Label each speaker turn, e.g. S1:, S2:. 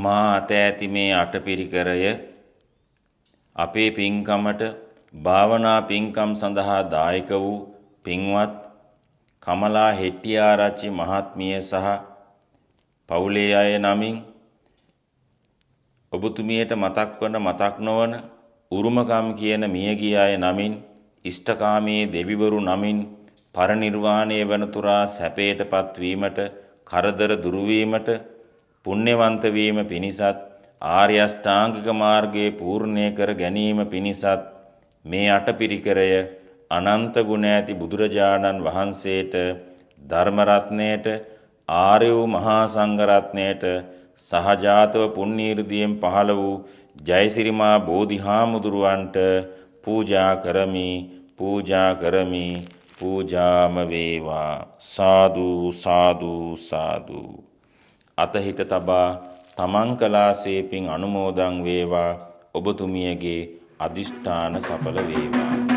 S1: මා අත ඇති මේ අටපිරිකරය අපේ පින්කමට භාවනා පින්කම් සඳහා දායක වූ පින්වත් කමලා හෙට්ටිආරච්චි මහත්මිය සහ පවුලේ අය නමින් ඔබතුමියට මතක් වන මතක් නොවන උරුමකම් කියන මියගිය අය නමින් ඉෂ්ඨකාමී දෙවිවරු නමින් පරිනිර්වාණය වනතුරා සැපයටපත් වීමට කරදර දුරු වීමට පුණ්‍යවන්ත වීම පිණිසත් ආර්ය අෂ්ටාංගික මාර්ගයේ පූර්ණය කර ගැනීම පිණිසත් මේ අටපිරිකරය අනන්ත ගුණ ඇති බුදුරජාණන් වහන්සේට ධර්ම රත්නයට ආර්ය වූ මහා සංඝ රත්නයට සහජාතව පුණ්‍යීර්දියෙන් පහළ වූ ජයසිරිමා බෝධිහාමුදුරුවන්ට පූජා කරමි පූජාම වේවා සාදු සාදු සාදු අතහිත තබා තමන් කලාසේ පින් අනුමෝදන් වේවා ඔබතුමියගේ අදිෂ්ඨාන සඵල වේවා